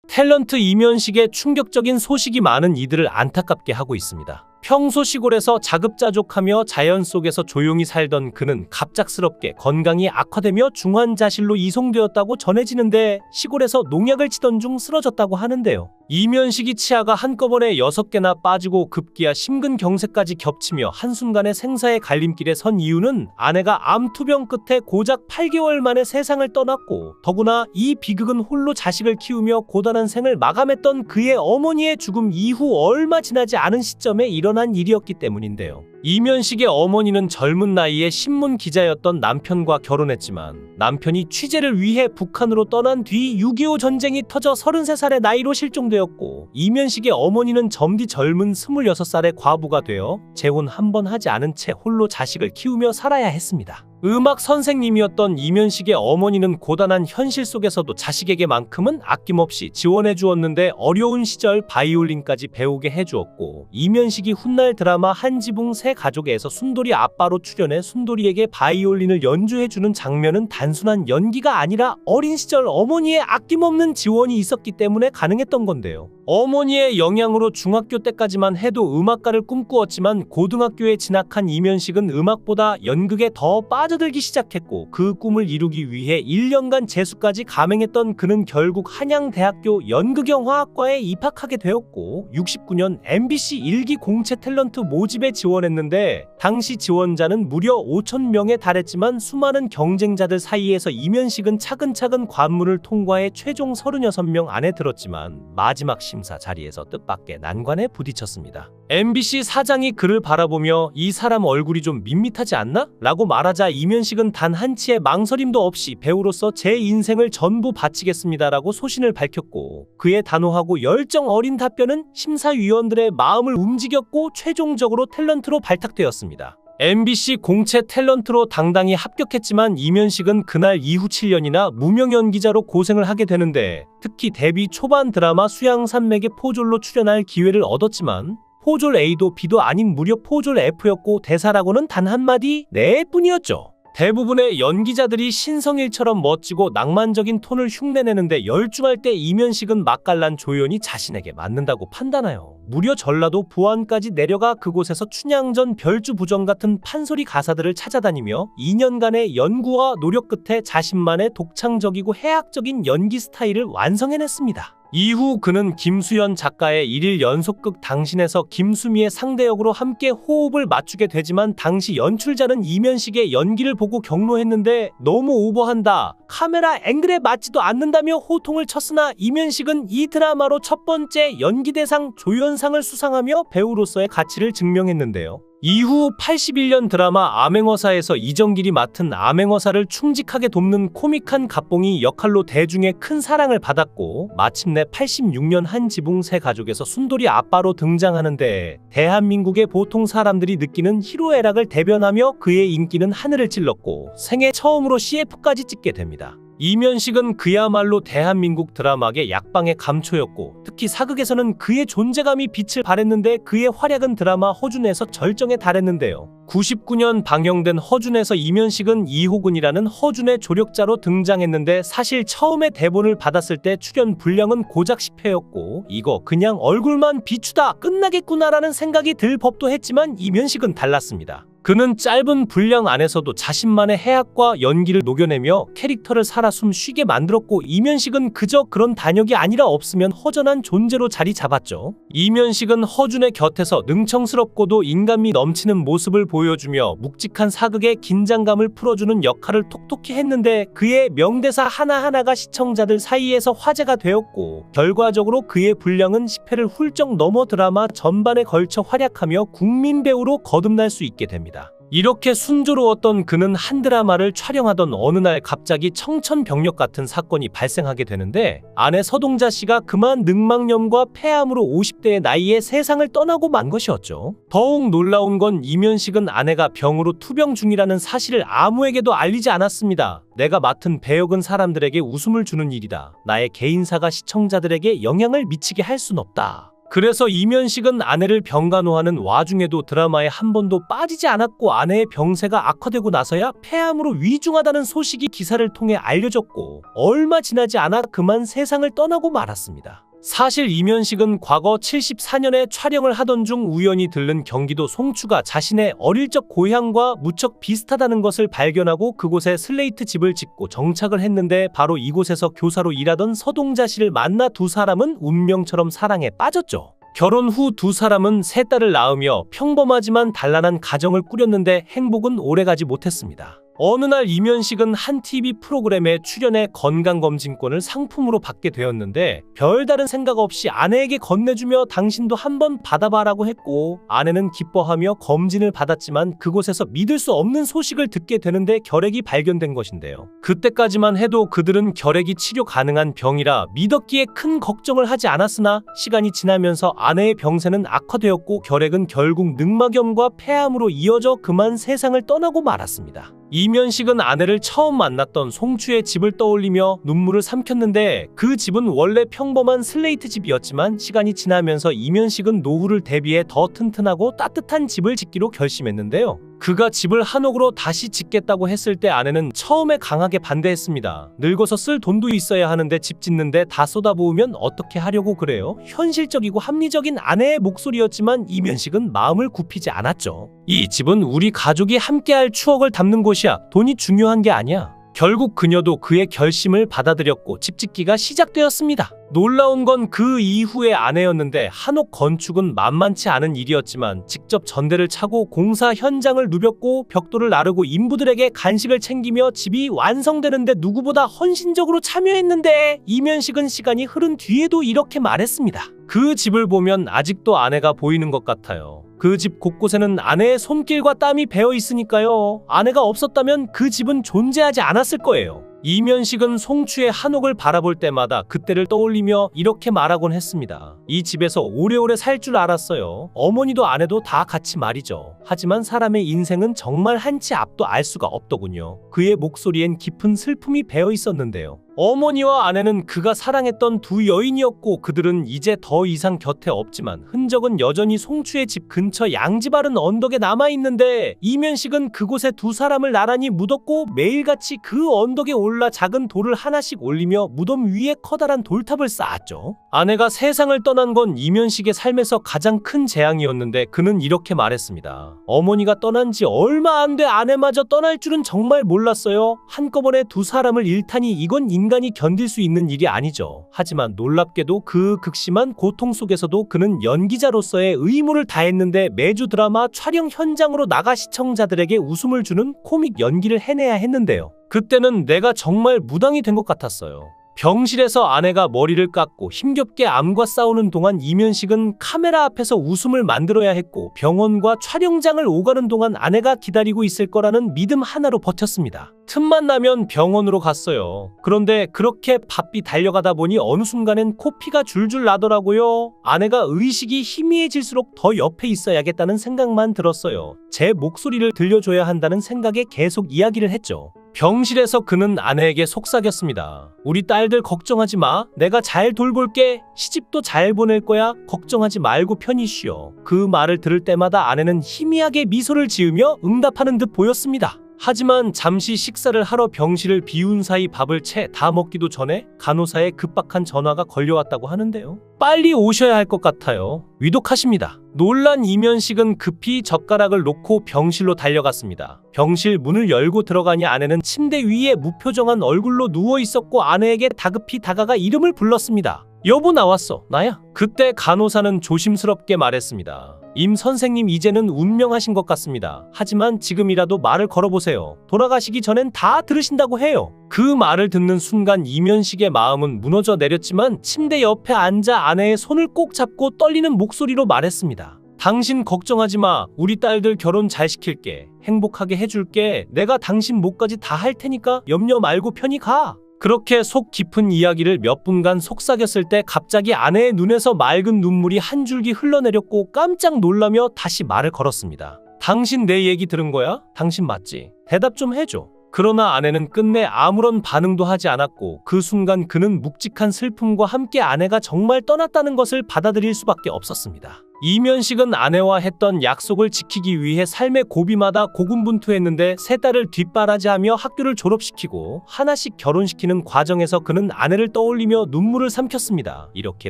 탤런트 이면식의 충격적인 소식이 많은 이들을 안타깝게 하고 있습니다. 평소 시골에서 자급자족하며 자연 속에서 조용히 살던 그는 갑작스럽게 건강이 악화되며 중환자실로 이송되었다고 전해지는데 시골에서 농약을 치던 중 쓰러졌다고 하는데요. 이면식이 치아가 한꺼번에 6개나 빠지고 급기야 심근경색까지 겹치며 한순간에 생사의 갈림길에 선 이유는 아내가 암투병 끝에 고작 8개월 만에 세상을 떠났고 더구나 이 비극은 홀로 자식을 키우며 고단한 생을 마감했던 그의 어머니의 죽음 이후 얼마 지나지 않은 시점에 일어난 일이었기 때문인데요. 이면식의 어머니는 젊은 나이에 신문 기자였던 남편과 결혼했지만 남편이 취재를 위해 북한으로 떠난 뒤 6.25 전쟁이 터져 33살의 나이로 실종되었고 이면식의 어머니는 점디 젊은 26살의 과부가 되어 재혼 한 번 하지 않은 채 홀로 자식을 키우며 살아야 했습니다. 음악 선생님이었던 이면식의 어머니는 고단한 현실 속에서도 자식에게만큼은 아낌없이 지원해 주었는데 어려운 시절 바이올린까지 배우게 해주었고 이면식이 훗날 드라마 한지붕 새 가족에서 순돌이 아빠로 출연해 순돌이에게 바이올린을 연주해주는 장면은 단순한 연기가 아니라 어린 시절 어머니의 아낌없는 지원이 있었기 때문에 가능했던 건데요. 어머니의 영향으로 중학교 때까지만 해도 음악가를 꿈꾸었지만 고등학교에 진학한 이면식은 음악보다 연극에 더 빠져들기 시작했고 그 꿈을 이루기 위해 1년간 재수까지 감행했던 그는 결국 한양대학교 연극영화학과에 입학하게 되었고 69년 MBC 1기 공채 탤런트 모집에 지원했는데 당시 지원자는 무려 5,000명에 달했지만 수많은 경쟁자들 사이에서 이면식은 차근차근 관문을 통과해 최종 36명 안에 들었지만 마지막 심사 자리에서 뜻밖의 난관에 부딪혔습니다. MBC 사장이 그를 바라보며 이 사람 얼굴이 좀 밋밋하지 않나? 라고 말하자 이면식은 단 한치의 망설임도 없이 배우로서 제 인생을 전부 바치겠습니다 라고 소신을 밝혔고 그의 단호하고 열정 어린 답변은 심사위원들의 마음을 움직였고 최종적으로 탤런트로 발탁되었습니다. MBC 공채 탤런트로 당당히 합격했지만 이면식은 그날 이후 7년이나 무명 연기자로 고생을 하게 되는데 특히 데뷔 초반 드라마 수양산맥의 포졸로 출연할 기회를 얻었지만 포졸 A도 B도 아닌 무려 포졸 F였고 대사라고는 단 한마디 네 뿐이었죠. 대부분의 연기자들이 신성일처럼 멋지고 낭만적인 톤을 흉내내는데 열중할 때 이면식은 맛깔난 조연이 자신에게 맞는다고 판단하여 무려 전라도 부안까지 내려가 그곳에서 춘향전 별주부정 같은 판소리 가사들을 찾아다니며 2년간의 연구와 노력 끝에 자신만의 독창적이고 해학적인 연기 스타일을 완성해냈습니다. 이후 그는 김수연 작가의 1일 연속극 당신에서 김수미의 상대역으로 함께 호흡을 맞추게 되지만 당시 연출자는 이면식의 연기를 보고 경로했는데 너무 오버한다, 카메라 앵글에 맞지도 않는다며 호통을 쳤으나 이면식은 이 드라마로 첫 번째 연기대상 조연상을 수상하며 배우로서의 가치를 증명했는데요. 이후 81년 드라마 암행어사에서 이정길이 맡은 암행어사를 충직하게 돕는 코믹한 갑봉이 역할로 대중의 큰 사랑을 받았고 마침내 86년 한지붕 새 가족에서 순돌이 아빠로 등장하는데 대한민국의 보통 사람들이 느끼는 희로애락을 대변하며 그의 인기는 하늘을 찔렀고 생애 처음으로 CF까지 찍게 됩니다. 이면식은 그야말로 대한민국 드라마계 약방의 감초였고 특히 사극에서는 그의 존재감이 빛을 발했는데 그의 활약은 드라마 허준에서 절정에 달했는데요. 99년 방영된 허준에서 이면식은 이호근이라는 허준의 조력자로 등장했는데 사실 처음에 대본을 받았을 때 출연 분량은 고작 10회였고 이거 그냥 얼굴만 비추다 끝나겠구나라는 생각이 들 법도 했지만 이면식은 달랐습니다. 그는 짧은 분량 안에서도 자신만의 해학과 연기를 녹여내며 캐릭터를 살아 숨쉬게 만들었고 이면식은 그저 그런 단역이 아니라 없으면 허전한 존재로 자리 잡았죠. 이면식은 허준의 곁에서 능청스럽고도 인간미 넘치는 모습을 보여주며 묵직한 사극의 긴장감을 풀어주는 역할을 톡톡히 했는데 그의 명대사 하나하나가 시청자들 사이에서 화제가 되었고 결과적으로 그의 분량은 10회를 훌쩍 넘어 드라마 전반에 걸쳐 활약하며 국민 배우로 거듭날 수 있게 됩니다. 이렇게 순조로웠던 그는 한 드라마를 촬영하던 어느 날 갑자기 청천벽력 같은 사건이 발생하게 되는데 아내 서동자 씨가 그만 늑막염과 폐암으로 50대의 나이에 세상을 떠나고 만 것이었죠. 더욱 놀라운 건 이면식은 아내가 병으로 투병 중이라는 사실을 아무에게도 알리지 않았습니다. 내가 맡은 배역은 사람들에게 웃음을 주는 일이다. 나의 개인사가 시청자들에게 영향을 미치게 할 순 없다. 그래서 이면식은 아내를 병간호하는 와중에도 드라마에 한 번도 빠지지 않았고 아내의 병세가 악화되고 나서야 폐암으로 위중하다는 소식이 기사를 통해 알려졌고 얼마 지나지 않아 그만 세상을 떠나고 말았습니다. 사실 이면식은 과거 74년에 촬영을 하던 중 우연히 들른 경기도 송추가 자신의 어릴 적 고향과 무척 비슷하다는 것을 발견하고 그곳에 슬레이트 집을 짓고 정착을 했는데 바로 이곳에서 교사로 일하던 서동자 씨를 만나 두 사람은 운명처럼 사랑에 빠졌죠. 결혼 후 두 사람은 세 딸을 낳으며 평범하지만 단란한 가정을 꾸렸는데 행복은 오래가지 못했습니다. 어느 날 이면식은 한 TV 프로그램에 출연해 건강검진권을 상품으로 받게 되었는데 별다른 생각 없이 아내에게 건네주며 당신도 한번 받아봐라고 했고 아내는 기뻐하며 검진을 받았지만 그곳에서 믿을 수 없는 소식을 듣게 되는데 결핵이 발견된 것인데요. 그때까지만 해도 그들은 결핵이 치료 가능한 병이라 믿었기에 큰 걱정을 하지 않았으나 시간이 지나면서 아내의 병세는 악화되었고 결핵은 결국 늑막염과 폐암으로 이어져 그만 세상을 떠나고 말았습니다. 이면식은 아내를 처음 만났던 송추의 집을 떠올리며 눈물을 삼켰는데 그 집은 원래 평범한 슬레이트 집이었지만 시간이 지나면서 이면식은 노후를 대비해 더 튼튼하고 따뜻한 집을 짓기로 결심했는데요. 그가 집을 한옥으로 다시 짓겠다고 했을 때 아내는 처음에 강하게 반대했습니다. 늙어서 쓸 돈도 있어야 하는데 집 짓는데 다 쏟아부으면 어떻게 하려고 그래요? 현실적이고 합리적인 아내의 목소리였지만 이면식은 마음을 굽히지 않았죠. 이 집은 우리 가족이 함께할 추억을 담는 곳이야. 돈이 중요한 게 아니야. 결국 그녀도 그의 결심을 받아들였고 집 짓기가 시작되었습니다. 놀라운 건 그 이후의 아내였는데 한옥 건축은 만만치 않은 일이었지만 직접 전대를 차고 공사 현장을 누볐고 벽돌을 나르고 인부들에게 간식을 챙기며 집이 완성되는데 누구보다 헌신적으로 참여했는데 이면식은 시간이 흐른 뒤에도 이렇게 말했습니다. 그 집을 보면 아직도 아내가 보이는 것 같아요. 그 집 곳곳에는 아내의 손길과 땀이 배어 있으니까요. 아내가 없었다면 그 집은 존재하지 않았을 거예요. 이면식은 송추의 한옥을 바라볼 때마다 그때를 떠올리며 이렇게 말하곤 했습니다. 이 집에서 오래오래 살 줄 알았어요. 어머니도 아내도 다 같이 말이죠. 하지만 사람의 인생은 정말 한치 앞도 알 수가 없더군요. 그의 목소리엔 깊은 슬픔이 배어 있었는데요. 어머니와 아내는 그가 사랑했던 두 여인이었고 그들은 이제 더 이상 곁에 없지만 흔적은 여전히 송추의 집 근처 양지바른 언덕에 남아있는데 이면식은 그곳에 두 사람을 나란히 묻었고 매일같이 그 언덕에 올라 작은 돌을 하나씩 올리며 무덤 위에 커다란 돌탑을 쌓았죠. 아내가 세상을 떠난 건 이면식의 삶에서 가장 큰 재앙이었는데 그는 이렇게 말했습니다. 어머니가 떠난 지 얼마 안 돼 아내마저 떠날 줄은 정말 몰랐어요. 한꺼번에 두 사람을 잃다니 이건 인간이 견딜 수 있는 일이 아니죠. 하지만 놀랍게도 그 극심한 고통 속에서도 그는 연기자로서의 의무를 다했는데 매주 드라마 촬영 현장으로 나가 시청자들에게 웃음을 주는 코믹 연기를 해내야 했는데요. 그때는 내가 정말 무당이 된 것 같았어요. 병실에서 아내가 머리를 깎고 힘겹게 암과 싸우는 동안 이면식은 카메라 앞에서 웃음을 만들어야 했고 병원과 촬영장을 오가는 동안 아내가 기다리고 있을 거라는 믿음 하나로 버텼습니다. 틈만 나면 병원으로 갔어요. 그런데 그렇게 바삐 달려가다 보니 어느 순간엔 코피가 줄줄 나더라고요. 아내가 의식이 희미해질수록 더 옆에 있어야겠다는 생각만 들었어요. 제 목소리를 들려줘야 한다는 생각에 계속 이야기를 했죠. 병실에서 그는 아내에게 속삭였습니다. 우리 딸들 걱정하지 마. 내가 잘 돌볼게. 시집도 잘 보낼 거야. 걱정하지 말고 편히 쉬어. 그 말을 들을 때마다 아내는 희미하게 미소를 지으며 응답하는 듯 보였습니다. 하지만 잠시 식사를 하러 병실을 비운 사이 밥을 채 다 먹기도 전에 간호사의 급박한 전화가 걸려왔다고 하는데요. 빨리 오셔야 할 것 같아요. 위독하십니다. 놀란 이면식은 급히 젓가락을 놓고 병실로 달려갔습니다. 병실 문을 열고 들어가니 아내는 침대 위에 무표정한 얼굴로 누워 있었고 아내에게 다급히 다가가 이름을 불렀습니다. 여보 나왔어. 나야. 그때 간호사는 조심스럽게 말했습니다. 임 선생님 이제는 운명하신 것 같습니다. 하지만 지금이라도 말을 걸어보세요. 돌아가시기 전엔 다 들으신다고 해요. 그 말을 듣는 순간 이면식의 마음은 무너져 내렸지만 침대 옆에 앉아 아내의 손을 꼭 잡고 떨리는 목소리로 말했습니다. 당신 걱정하지 마. 우리 딸들 결혼 잘 시킬게. 행복하게 해줄게. 내가 당신 몫까지 다 할 테니까 염려 말고 편히 가. 그렇게 속 깊은 이야기를 몇 분간 속삭였을 때 갑자기 아내의 눈에서 맑은 눈물이 한 줄기 흘러내렸고 깜짝 놀라며 다시 말을 걸었습니다. 당신 내 얘기 들은 거야? 당신 맞지? 대답 좀 해줘. 그러나 아내는 끝내 아무런 반응도 하지 않았고 그 순간 그는 묵직한 슬픔과 함께 아내가 정말 떠났다는 것을 받아들일 수밖에 없었습니다. 이면식은 아내와 했던 약속을 지키기 위해 삶의 고비마다 고군분투했는데 세 딸을 뒷바라지하며 학교를 졸업시키고 하나씩 결혼시키는 과정에서 그는 아내를 떠올리며 눈물을 삼켰습니다. 이렇게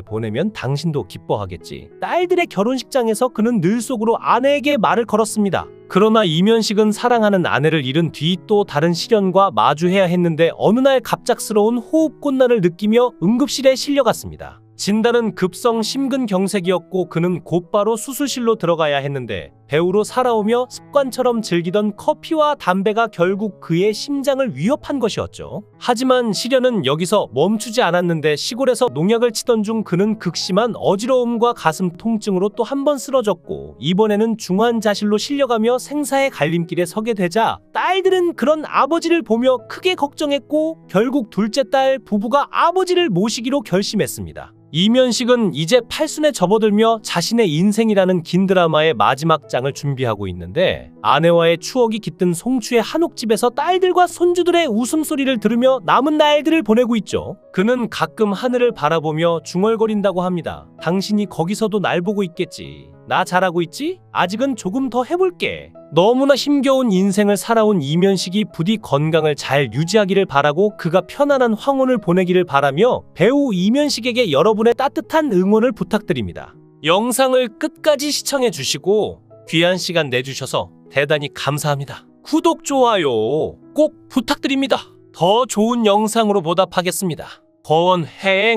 보내면 당신도 기뻐하겠지. 딸들의 결혼식장에서 그는 늘 속으로 아내에게 말을 걸었습니다. 그러나 이면식은 사랑하는 아내를 잃은 뒤 또 다른 시련과 마주해야 했는데 어느 날 갑작스러운 호흡곤란을 느끼며 응급실에 실려갔습니다. 진단은 급성 심근경색이었고 그는 곧바로 수술실로 들어가야 했는데 배우로 살아오며 습관처럼 즐기던 커피와 담배가 결국 그의 심장을 위협한 것이었죠. 하지만 시련은 여기서 멈추지 않았는데 시골에서 농약을 치던 중 그는 극심한 어지러움과 가슴 통증으로 또 한 번 쓰러졌고 이번에는 중환자실로 실려가며 생사의 갈림길에 서게 되자 딸들은 그런 아버지를 보며 크게 걱정했고 결국 둘째 딸 부부가 아버지를 모시기로 결심했습니다. 이면식은 이제 팔순에 접어들며 자신의 인생이라는 긴 드라마의 마지막 장을 준비하고 있는데 아내와의 추억이 깃든 송추의 한옥집에서 딸들과 손주들의 웃음소리를 들으며 남은 날들을 보내고 있죠. 그는 가끔 하늘을 바라보며 중얼거린다고 합니다. 당신이 거기서도 날 보고 있겠지. 나 잘하고 있지? 아직은 조금 더 해볼게. 너무나 힘겨운 인생을 살아온 이면식이 부디 건강을 잘 유지하기를 바라고 그가 편안한 황혼을 보내기를 바라며 배우 이면식에게 여러분의 따뜻한 응원을 부탁드립니다. 영상을 끝까지 시청해 주시고 귀한 시간 내주셔서 대단히 감사합니다. 구독, 좋아요 꼭 부탁드립니다. 더 좋은 영상으로 보답하겠습니다. 거원행